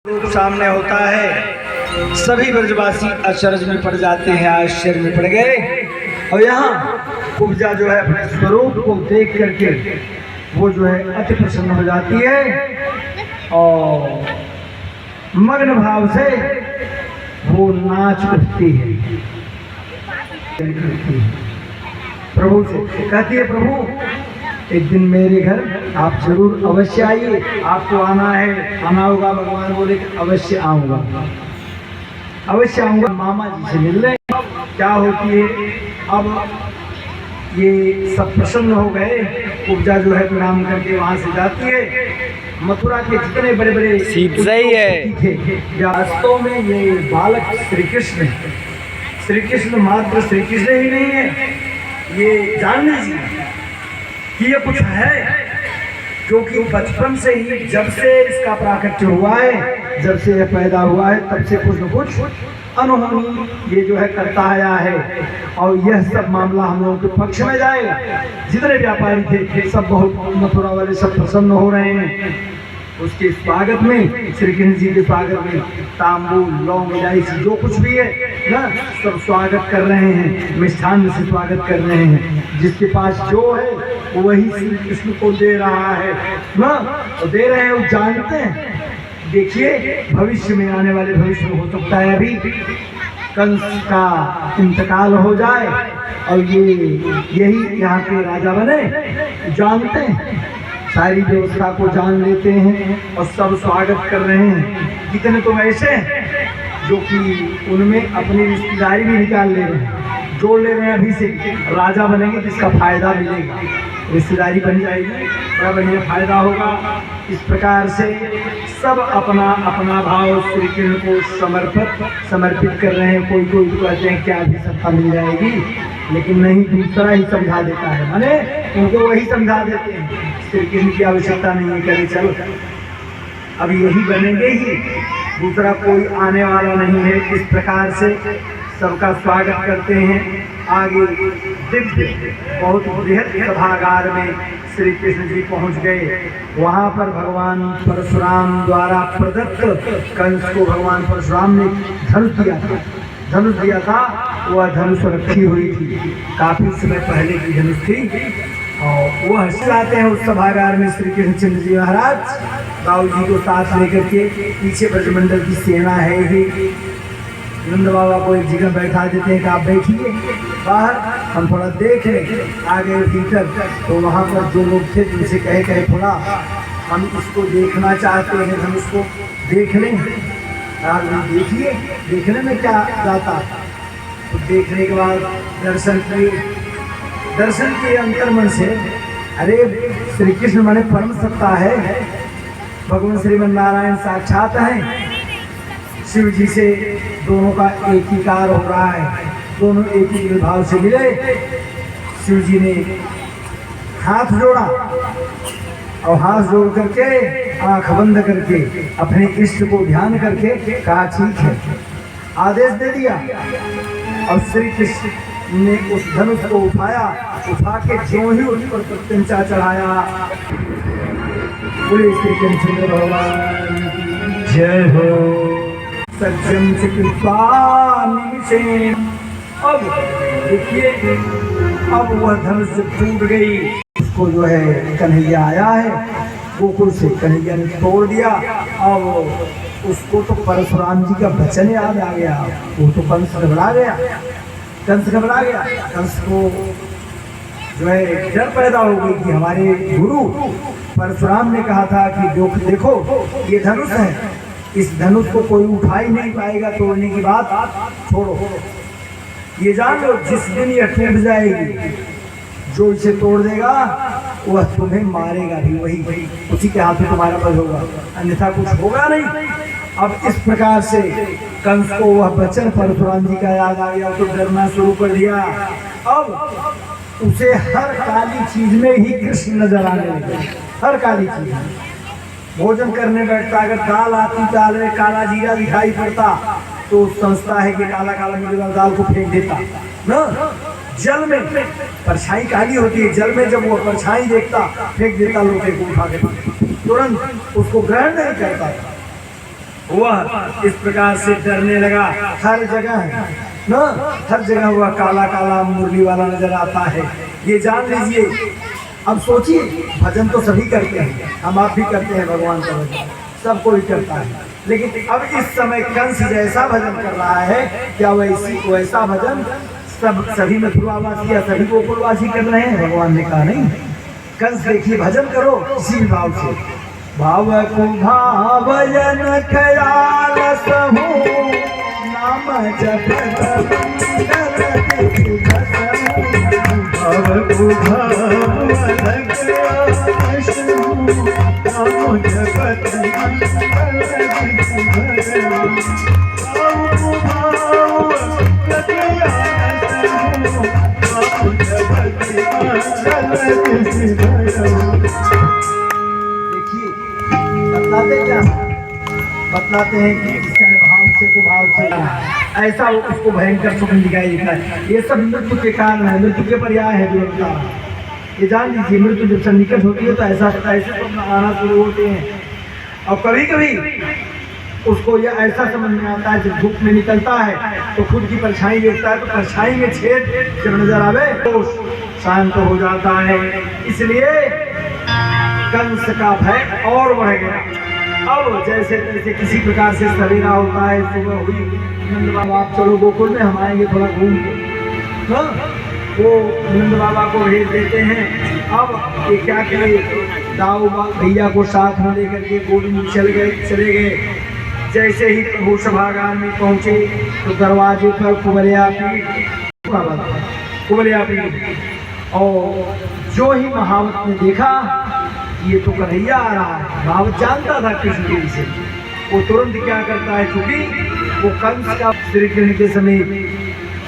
रूप सामने होता है, सभी ब्रजवासी अचरज में पड़ जाते हैं, आश्चर्य में पड़ गए। और यहाँ कुब्जा जो है अपने स्वरूप को देख करके वो जो है अति प्रसन्न हो जाती है और मग्न भाव से वो नाच उठती है, प्रभु से कहती है, प्रभु एक दिन मेरे घर आप जरूर अवश्य आइए, आपको आना है, आना होगा। भगवान बोले अवश्य आऊँगा, अवश्य आऊँगा। मामा जी से मिल रहे क्या होती है। अब ये सब प्रसन्न हो गए, कुब्जा जो है प्रणाम करके वहाँ से जाती है। मथुरा के जितने बड़े बड़े सही है, वास्तव में ये बालक श्री कृष्ण है। श्री कृष्ण मात्र श्री कृष्ण ही नहीं है, ये जान लीजिए कि ये कुछ है जो कि बचपन से ही, जब से इसका प्राकट्य हुआ है, जब से यह पैदा हुआ है, तब से कुछ न कुछ अनहोनी ये जो है करता आया है। और यह सब मामला हम लोगों के पक्ष में जाएगा। जितने व्यापारी थे सब बहुत, मथुरा वाले सब प्रसन्न हो रहे हैं उसके स्वागत में, श्री कृष्ण जी के स्वागत में। तांबूल, लौंग, इलायची जो कुछ भी है ना, सब स्वागत कर रहे हैं, मिष्ठान से स्वागत कर रहे हैं। जिसके पास जो है वही श्री कृष्ण को दे रहा है ना, तो दे रहे हैं, वो जानते हैं। देखिए भविष्य में, आने वाले भविष्य में हो सकता है अभी कंस का इंतकाल हो जाए और यही यहाँ के राजा बने, जानते हैं, सारी व्यवस्था को जान लेते हैं और सब स्वागत कर रहे हैं। कितने तो ऐसे हैं जो कि उनमें अपनी रिश्तेदारी भी निकाल ले रहे हैं, जोड़ ले रहे हैं, अभी से राजा बनेंगे जिसका फायदा मिलेगा, रिश्तेदारी बन जाएगी, बड़ा बढ़िया फायदा होगा। इस प्रकार से सब अपना अपना भाव श्री कृष्ण को समर्पित कर रहे हैं। कोई कोई तो कहते हैं क्या अभी सत्ता मिल जाएगी, लेकिन नहीं, दूसरा ही समझा देता है, माने उनको वही समझा देते हैं, श्री कृष्ण की आवश्यकता नहीं है, करे चलो अब यही बनेंगे ही, दूसरा कोई आने वाला नहीं है। इस प्रकार से सबका स्वागत करते हैं। आगे दिव्य बहुत बृहद सभागार में श्री कृष्ण जी पहुंच गए। वहां पर भगवान परशुराम द्वारा प्रदत्त, कंस को भगवान परशुराम ने धनुष दिया था। वह धनुष रखी हुई थी, काफी समय पहले की धनुष थी। और वह जाते हैं उस सभागार में श्री कृष्णचंद्र जी महाराज बाबू जी को साथ लेकर के। पीछे ब्रजमंडल की सेना है ही। नंद बाबा को एक जगह बैठा देते हैं कि आप बैठिए बाहर, हम थोड़ा देख लें आगे भीतर। तो वहाँ पर जो लोग थे उनसे कहे थोड़ा हम इसको देखना चाहते हैं, हम इसको देख लें। देखिए, देखने में क्या जाता। तो देखने के बाद दर्शन किए अंतर्मन से, अरे श्री कृष्ण माने परम सत्ता है, भगवान श्रीमन नारायण साक्षात हैं। शिव जी से दोनों का एकीकार हो रहा है, दोनों एक ही भाव से मिले। शिव जी ने हाथ जोड़ा और हाथ जोड़ करके आंख बंद करके अपने इष्ट को ध्यान करके कहा ठीक है, आदेश दे दिया। और श्री कृष्ण ने उस धनुष को उठा के ज्यों ही उस पर प्रत्यंचा चढ़ाया। बोले श्री कृष्ण भगवान जय हो। सज्जन से कृपा निमिषे। अब देखिए, अब वह धनुष टूट गई। उसको जो है कन्हैया आया है गोकुल से, कन्हैया ने तोड़ दिया। अब उसको तो परशुराम जी का वचन याद आ गया। वो तो कंस घबरा गया, कंस को जो है डर पैदा हो गई कि हमारे गुरु परशुराम ने कहा था कि देखो ये धनुष है, इस धनुष को कोई उठा ही नहीं पाएगा, तोड़ने की बात छोड़ो, ये जान लो जिस दिन यह टूट जाएगी, जो इसे तोड़ देगा वह तुम्हें मारेगा भी, वही उसी के हाथ में तुम्हारा पद होगा, अन्यथा कुछ होगा नहीं। अब इस प्रकार से कंस को वह वचन परशुराम जी का याद आ गया, तो डरना शुरू कर दिया। अब उसे हर काली चीज में ही कृष्ण नजर आने लगे, हर काली चीज में। भोजन करने बैठता, अगर दाल आती, दाल में काला जीरा दिखाई पड़ता तो समझता है कि काला काला मिलेगा, दाल को फेंक देता ना। जल में परछाई काली होती है, जल में जब वो परछाई देखता फेंक देता, लोटे को उठा के तुरंत उसको ग्रहण नहीं करता। वह इस प्रकार से डरने लगा। हर जगह ना, हर जगह वह काला काला मुरली वाला नजर आता है। ये जान लीजिए। अब सोचिए, भजन तो सभी करते हैं, हम आप भी करते हैं, भगवान का भजन सब कोई करता है, लेकिन अब इस समय कंस जैसा भजन कर रहा है, क्या वैसा भजन सभी मथुरावासी या सभी गोकुलवासी कर रहे हैं? भगवान ने कहा नहीं। कंस देखिए, भजन करो किसी भी भाव से। भाव को भावयन ख्याल सहु नाम जपत भाव को भावयन ख्याल सहु नाम जपत देखिए, बतलाते हैं कि भाव से तो भाव से ऐसा उसको भयंकर स्वप्न दिखाई देता है। ये सब मृत्यु के कारण है, मृत्यु के पर्याय है जो ये जान लीजिए। मृत्यु जब सन्निकट होती है तो ऐसे स्वप्न आना शुरू होते हैं। और कभी कभी उसको यह ऐसा समझ में आता है, जब धूप में निकलता है तो खुद की परछाई देखता है, तो परछाई में छेद जब नजर आवे तो शांत हो जाता है। इसलिए कंस का भय और बढ़ गया। अब जैसे तैसे किसी प्रकार से सवेरा होता है, सुबह हुई, नंद बाबा आप चलो गोकुल में, हम आएंगे थोड़ा घूम के। वो नंद बाबा को भेज देते हैं। अब ये क्या किए, दाऊ भैया को साथ में लेकर के गोविंद चले गए। जैसे ही प्रभु सभागार में पहुंचे तो दरवाजे पर कुबलिया पीठ, और जो ही महावत ने देखा ये तो कन्हैया आ रहा है, महावत जानता था कृष्ण के विषय। वो तुरंत क्या करता है, चूंकि वो कंस का श्री कृष्ण के समीप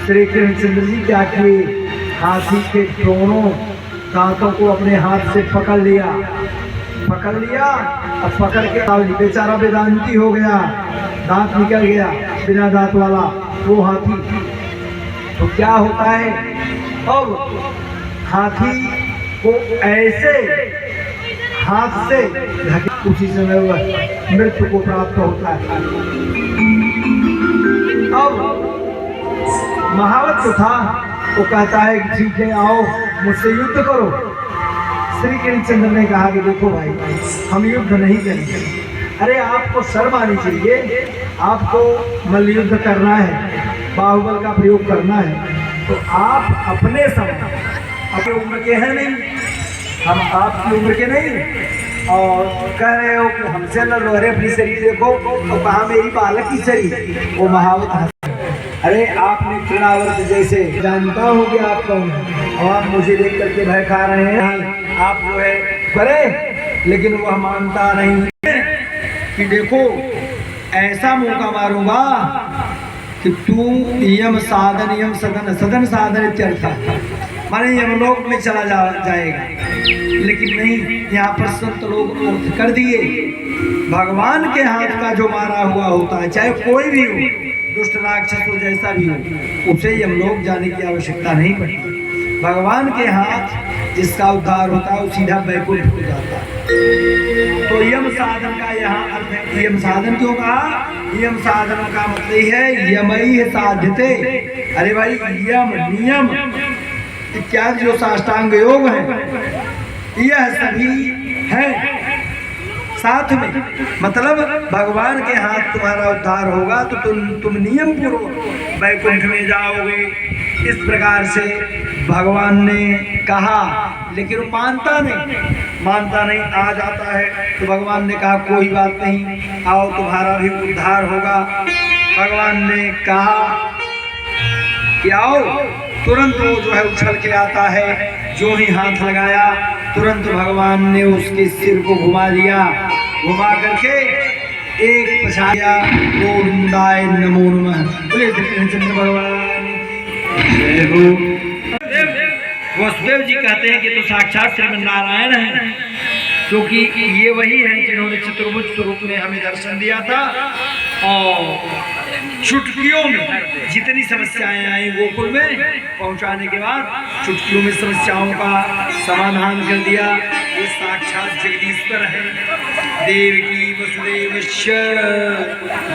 श्री कृष्णचंद्र जी क्या किए, हाथी के दोनों दांतों को अपने हाथ से पकड़ लिया और पकड़ के बेचारा वेदांती हो गया, दांत निकल गया बिना दांत वाला वो हाथी। तो क्या होता है, अब हाथी को ऐसे हाथ से उसी समय वह मृत्यु को प्राप्त होता है। अब महावत जो था वो कहता है कि ठीक है, आओ मुझसे युद्ध करो। श्री कृष्णचंद्र ने कहा कि देखो भाई, हम युद्ध नहीं करेंगे। अरे आपको शर्म आनी चाहिए, आपको मल्ल युद्ध करना है, बाहुबल का प्रयोग करना है, तो आप अपने समय, अपनी उम्र के हैं नहीं, हम आपकी उम्र के नहीं, और कह रहे हो कि हमसे न लो। अरे अपनी शरीर देखो, तो कहा मेरी बालक की शरीर। वो महावत, अरे आपने तृणावर्त जैसे, जानता हूँ कि आप कौन है, और आप मुझे देख करके भय खा रहे हैं, आप जो है करे। लेकिन वह मानता नहीं कि देखो ऐसा मौका मारूंगा कि तू यम साधन यम सदन सदन साधन इत्यर्थ, माने यमलोक में चला जाएगा। लेकिन नहीं, यहाँ पर संत लोग अर्थ कर दिए, भगवान के हाथ का जो मारा हुआ होता है, चाहे कोई भी हो, दुष्ट राक्षस हो जैसा भी हो, उसे यमलोक जाने की आवश्यकता नहीं पड़ती। भगवान के हाथ जिसका उद्धार होता है वो सीधा वैकुंठ हो जाता है। तो यम साधन का यहाँ अर्थ है। यम साधन क्यों कहा? यम साधन का मतलब है यमई साध्यते। अरे भाई, यम नियम इत्यादि जो साष्टांग योग है, यह सभी है साथ में। मतलब भगवान के हाथ तुम्हारा उद्धार होगा तो तुम नियम पूर्वक वैकुंठ में जाओगे। इस प्रकार से भगवान ने कहा, लेकिन वो मानता नहीं, आ जाता है। तो भगवान ने कहा कोई बात नहीं, आओ तुम्हारा भी उद्धार होगा। भगवान ने कहा कि आओ, तुरंत वो जो है उछल के आता है। जो ही हाथ लगाया तुरंत भगवान ने उसके सिर को घुमा दिया, घुमा करके एक पछाया, गोविंदाय नमो नमः। बोले श्री कृष्णचंद्र भगवान की। वसुदेव जी कहते हैं कि तो साक्षात श्रीमन नारायण है, क्योंकि ये वही है जिन्होंने चतुर्भुज स्वरूप में हमें दर्शन दिया था। और चुटकियों में जितनी समस्याएं आई गोकुल में पहुंचाने के बाद चुटकियों में समस्याओं का समाधान कर दिया। ये साक्षात जगदीश्वर है। देवकी वसुदेवस्य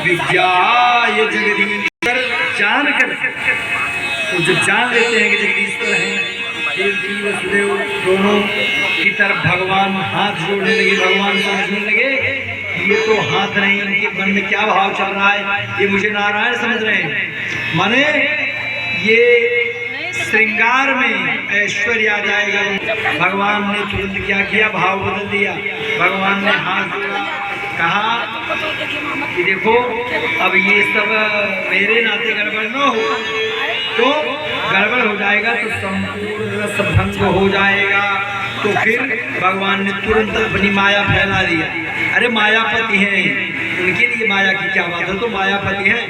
विज्ञाय जगदीश्वर, जानकर तो जो जान लेते हैं कि जगदीश्वर है, देवकी वसुदेव दोनों की तरफ भगवान हाथ जोड़ने लगे। भगवान समझने लगे ये तो हाथ नहीं, इनके मन में क्या भाव चल रहा है, ये मुझे नारायण समझ रहे हैं। माने ये श्रृंगार में ऐश्वर्य आ जाएगा। भगवान ने तुरंत क्या किया, भाव बदल दिया। भगवान ने हाथ जोड़ा, कहा कि देखो अब ये सब मेरे नाते गड़बड़ न हो, तो गड़बड़ हो जाएगा तो संपूर्ण रसभंग हो जाएगा। तो फिर भगवान ने तुरंत अपनी माया फैला दिया। अरे मायापति हैं, उनके लिए माया की क्या बात है, तो मायापति हैं।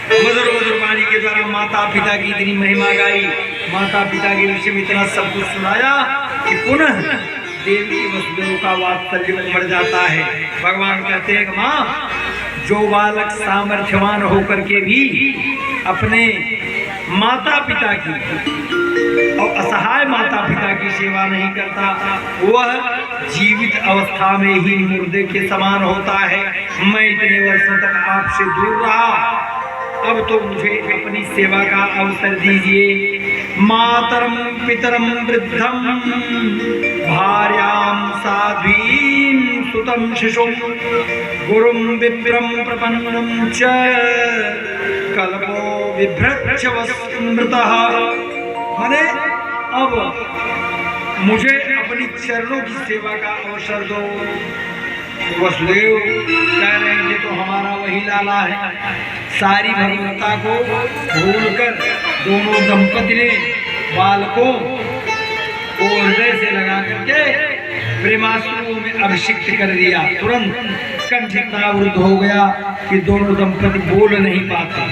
मधुर मधुर वाणी के द्वारा माता पिता की इतनी महिमा गाई, माता पिता के विषय में इतना सब कुछ सुनाया कि पुनः देवी वसुदेव का वात्सल्य उमड़ जाता है। भगवान कहते हैं कि माँ, जो बालक सामर्थ्यवान होकर के भी अपने माता पिता की और असहाय माता पिता की सेवा नहीं करता, वह जीवित अवस्था में ही मुर्दे के समान होता है। मैं इतने वर्षों तक आपसे दूर रहा, अब तो मुझे अपनी सेवा का अवसर दीजिए। मातरम पितरम वृद्धम भार्याम साध्वीं सुतम शिशुम गुरुम विप्रम प्रपन्नम च कल्पो बिभ्रच्छ वस्मृतः। माने अब मुझे अपनी चरणों की सेवा का अवसर दो। वसुदेव कह रहे हैं तो हमारा वही लाला है। सारी भगवत्ता को भूलकर दोनों दंपति ने बालकों को हृदय से लगा करके प्रेमाश्रुओं में अभिषिक्त कर दिया। तुरंत कंठ इतना वृद्ध हो गया कि दोनों दंपति बोल नहीं पाते,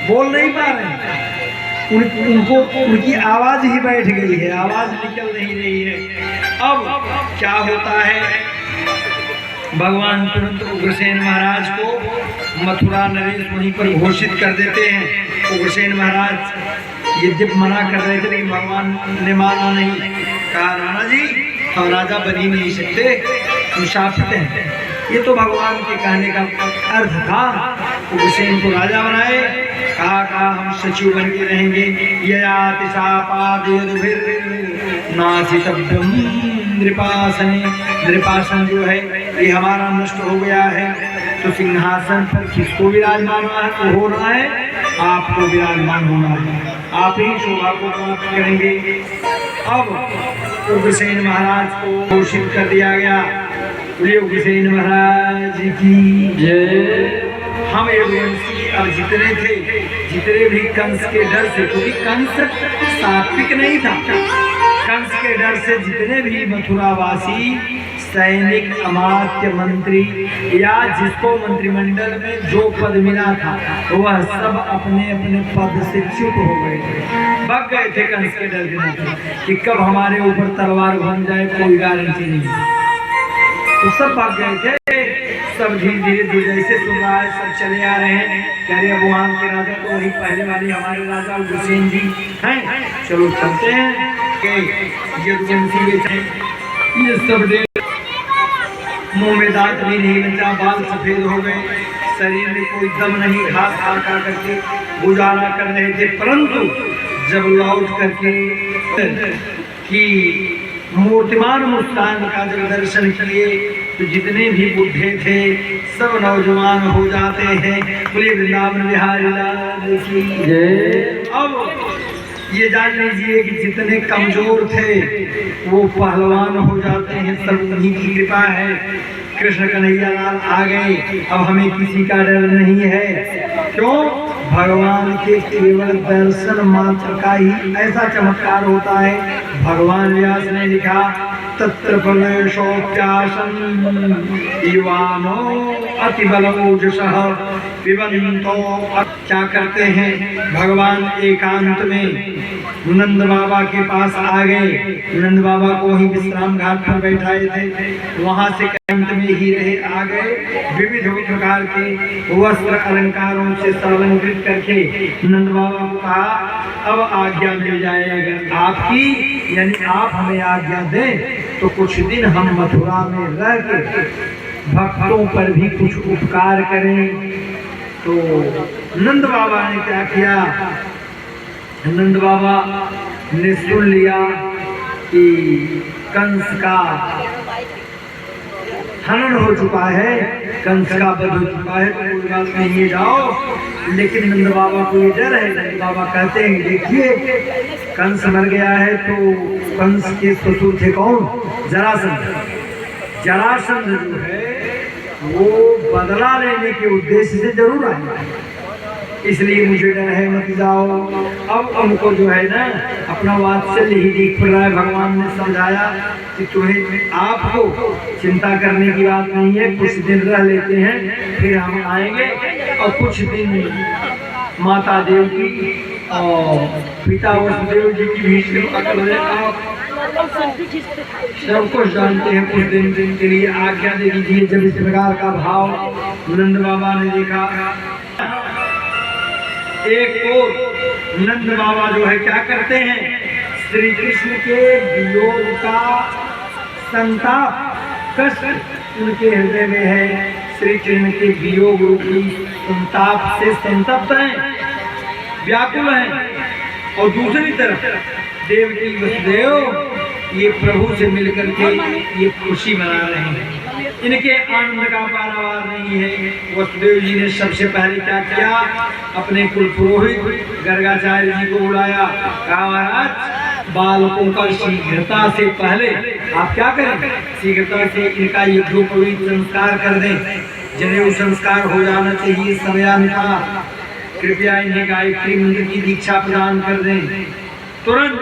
बोल नहीं पा रहे। उनको उनकी आवाज ही बैठ गई है, आवाज निकल नहीं रही है। अब क्या होता है, भगवान तुरंत उग्रसेन महाराज को मथुरा नरेश वहीं पर घोषित कर देते हैं। उग्रसेन महाराज यद्यप मना कर रहे थे लेकिन भगवान ने माना नहीं। कहा राणा जी हम राजा बन ही नहीं सकते, हम शापित हैं। ये तो भगवान के कहने का अर्थ था। उग्रसेन को राजा बनाए, कहा हम सचिव बन के रहेंगे। नासितव्यम नृपासन, नृपासन जो है ये हमारा नष्ट हो गया है, तो सिंहासन पर किसको विराजमान होना है, आपको विराजमान होना है, आप ही शोभा को प्राप्त करेंगे। अब उग्रसेन महाराज को घोषित कर दिया गया। उग्रसेन महाराज की जय। हम यदुवंशी अब जितने थे, जितने भी कंस के डर से, क्योंकि कंस सात्विक नहीं था, कंस के डर से जितने भी मथुरावासी सैनिक, अमात्य, मंत्री या जिसको मंत्रिमंडल में जो पद मिला था वह सब अपने अपने पद से च्युत हो गए थे, भाग गए थे कंस के डर के कि कब हमारे ऊपर तलवार घूम जाए, कोई गारंटी नहीं। तो सब भाग गए थे। सब धीरे धीरे जैसे सुन रहा है सब चले आ रहे हैं। कह रहे अब वहाँ के राजा तो वही पहले वाले हमारे राजा उग्रसेन जी हैं, चलो चलते हैं कि ये सब मुंह में दांत भी नहीं बचा, बाल सफेद हो गए, शरीर में कोई दम नहीं, घास खा खा करके गुजारा कर रहे थे। परंतु जब लौट करके कि मूर्तिमान मुस्कान का जब दर्शन किए तो जितने भी बुढ़े थे सब नौजवान हो जाते हैं। बोले वृंदावन बिहारी लाल की जय। अब ये जान लीजिए कि जितने कमजोर थे वो पहलवान हो जाते हैं, सब उन्हीं की कृपा है। कृष्ण कन्हैया लाल आ गए, अब हमें किसी का डर नहीं है। क्यों? भगवान के केवल दर्शन मात्र का ही ऐसा चमत्कार होता है। भगवान व्यास ने लिखा तत्र प्रवेशोप्यासं युवानो अतिबलोजसः पिबन्तो क्या करते हैं, भगवान एकांत में नंद बाबा के पास आ गए। नंद बाबा को ही विश्राम घाट पर बैठाए थे, वहां से एकांत में ही रहे आ गए। विविध प्रकार के वस्त्र अलंकारों से अलंकृत करके नंद बाबा को कहा अब आज्ञा मिल जाएगा आपकी, यानी आप हमें आज्ञा दें तो कुछ दिन हम मथुरा में रह के भक्तों पर भी कुछ उपकार करें। तो नंद बाबा ने क्या किया, नंद बाबा ने सुन लिया कि कंस का हनन हो चुका है, कंस का वध हो चुका है, तो कोई बात नहीं है जाओ। लेकिन नंद बाबा को ये डर है, नंद बाबा कहते हैं देखिए कंस मर गया है तो कंस के ससुर थे कौन, जरासंध। जरासंध जो है वो बदला लेने के उद्देश्य से जरूर आए, इसलिए मुझे डर है मत जाओ। अब उनको जो है ना अपना वात्सल्य ही दिख रहा है। भगवान ने समझाया कि तुम्हें आपको चिंता करने की बात नहीं है, कुछ दिन रह लेते हैं फिर हम आएंगे और कुछ दिन माता देवकी और पिता वसुदेव जी की बीच में आप सब कुछ जानते हैं। कुछ दिन के लिए आज्ञा दे दीजिए। जब इस प्रकार का भाव नंद बाबा ने देखा, एक और नंद बाबा जो है क्या करते हैं, श्री कृष्ण के वियोग का संताप कष्ट उनके हृदय में है। श्री कृष्ण के वियोग रूपी संताप से संतप्त हैं, व्याकुल हैं। और दूसरी तरफ देवकी वसुदेव ये प्रभु से मिलकर के ये खुशी मना रहे हैं, इनके आनंद का पारावार नहीं है। वसुदेव जी ने सबसे पहले क्या किया, अपने कुल पुरोहित गर्गाचार्य जी को बुलाया, कहा महाराज बालकों का शीघ्रता से पहले आप क्या करें, शीघ्रता से इनका यज्ञोपवीत संस्कार कर दें, जनेऊ संस्कार हो जाना चाहिए समयानुसार। कृपया इन्हें गायत्री मंत्र की दीक्षा प्रदान कर दें। तुरंत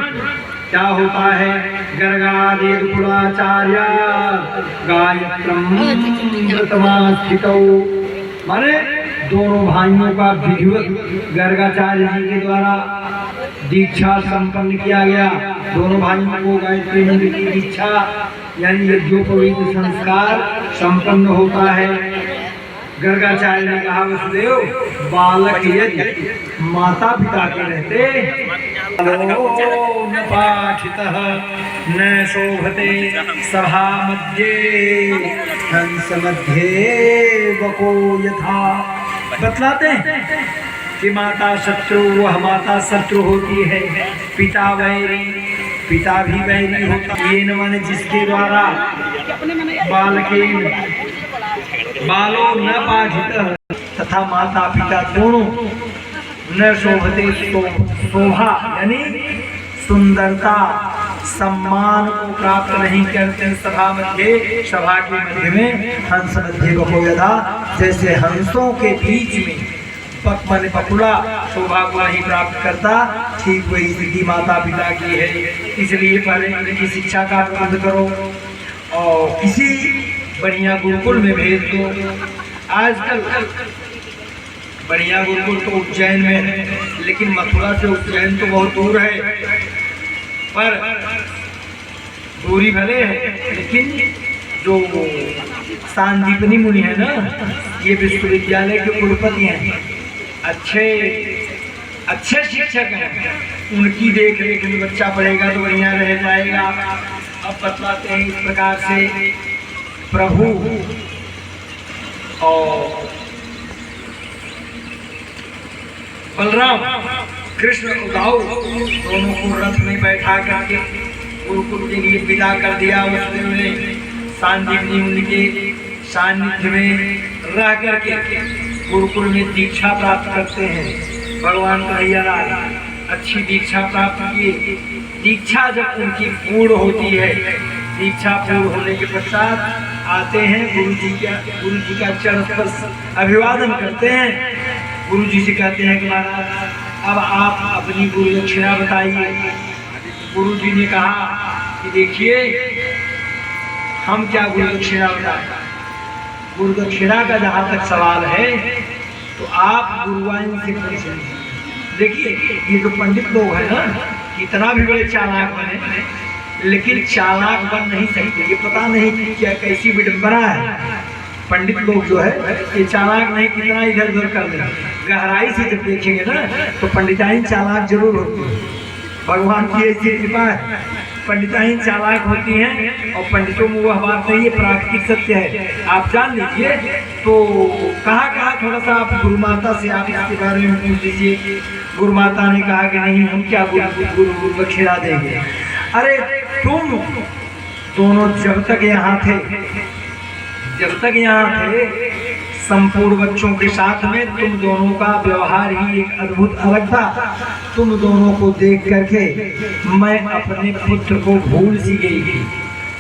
क्या होता है, गर्गादेवकुलाचार्य गायत्रम व्रतमास्थितौ, माने दोनों भाइयों का विधिवत गर्गाचार्य जी के द्वारा दीक्षा संपन्न किया गया। दोनों भाइयों को गायत्री मंत्र की दीक्षा यानी यज्ञोपवीत संस्कार संपन्न होता है। गर्गाचार्य ने कहा वसुदेव बालक यदि माता पिता के रहते न पाठितः न शोभते सभा मध्ये हंस मध्ये वको यथा। बतलाते हैं कि माता शत्रु, वह माता शत्रु होती है, पिता वैरी, पिता भी वैरी होता है। ये न माने जिसके द्वारा बालो न पाठित तथा माता पिता दोनों न शोभते, शोभा यानी सुंदरता सम्मान को प्राप्त नहीं करते। सभा मध्य, सभा के मध्य में हंस मध्य बको यथा, जैसे हंसों के बीच में पकमन पकुड़ा शोभा को नहीं प्राप्त करता, ठीक वही स्थिति माता पिता की है। इसलिए पहले इनकी शिक्षा का प्रबंध करो और किसी बढ़िया गुरुकुल में भेज दो। आजकल बढ़िया गुरुकुल तो उज्जैन में है, लेकिन मथुरा से उज्जैन तो बहुत दूर है, पर दूरी भले है, लेकिन जो सांदीपनी मुनि है ना, ये विश्वविद्यालय के कुलपति हैं, अच्छे शिक्षक हैं, उनकी देख रेख में बच्चा पढ़ेगा तो बढ़िया रह जाएगा। अब बतलाते हैं इस प्रकार से प्रभु और बलराम कृष्ण उदाऊ दोनों को रथ में बैठा करके गुरुकुल के लिए विदा कर दिया। वसुदेव ने सांदीपनी मुनि के सानिध्य में रह करके गुरुकुल में दीक्षा प्राप्त करते हैं। भगवान कन्हैया अच्छी दीक्षा प्राप्त किए। दीक्षा जब उनकी पूर्ण होती है, दीक्षा पूर्ण होने के पश्चात आते हैं गुरु जी का चरण स्पर्श अभिवादन करते हैं। गुरु जी से कहते हैं कि महाराज अब आप अपनी गुरु दक्षिणा बताइए। गुरु जी ने कहा कि देखिए हम क्या गुरु दक्षिणा बताएं। गुरु दक्षिणा का जहाँ तक सवाल है तो आप गुरुवाइन से परिचय लीजिए। देखिए ये जो पंडित लोग हैं ना, कितना भी बड़े चालाक बने लेकिन चालाक बन नहीं सकते। ये पता नहीं कि क्या कैसी विडंबना है। पंडित लोग जो है ये चालाक नहीं, कितना इधर उधर कर ले। गहराई से जब देखेंगे ना तो पंडिताइन चालाक जरूर होती है। भगवान की ऐसी कृपा है, पंडिताइन चालाक होती हैं और पंडितों में वह बात नहीं है, प्राकृतिक सत्य है। आप जान लीजिए। तो कहाँ थोड़ा सा आप गुरु माता से आप इसके बारे में पूछ लीजिए। गुरु माता ने कहा कि नहीं, हम क्या गुरु दक्षिणा देंगे। अरे तुम दोनों जब तक यहाँ थे संपूर्ण बच्चों के साथ में तुम दोनों का व्यवहार ही एक अद्भुत अलग था। तुम दोनों को देख करके मैं अपने पुत्र को भूल सी गई,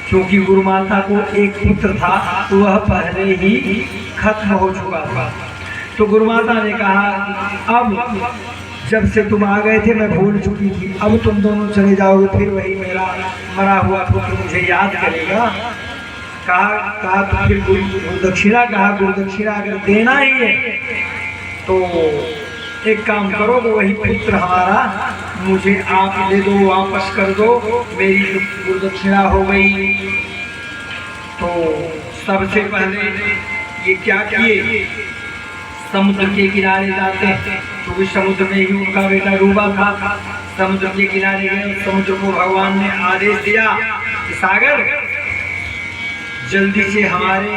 क्योंकि गुरु माता को एक पुत्र था, वह पहले ही खत्म हो चुका था। तो गुरु माता ने कहा अब जब से तुम आ गए थे मैं भूल चुकी थी, अब तुम दोनों चले जाओगे फिर वही मेरा मरा हुआ पुत्र मुझे याद करेगा। कहा तो फिर गुरु दक्षिणा, कहा गुरु दक्षिणा अगर देना ही है तो एक काम करो, वो वही पुत्र हमारा मुझे आप दे दो, वापस कर दो, मेरी गुरु दक्षिणा हो गई। तो सबसे पहले ये क्या किए, समुद्र के किनारे जाते, क्योंकि समुद्र में ही उनका बेटा डूबा था। समुद्र के किनारे गए, समुद्र को भगवान ने आदेश दिया कि सागर जल्दी से हमारे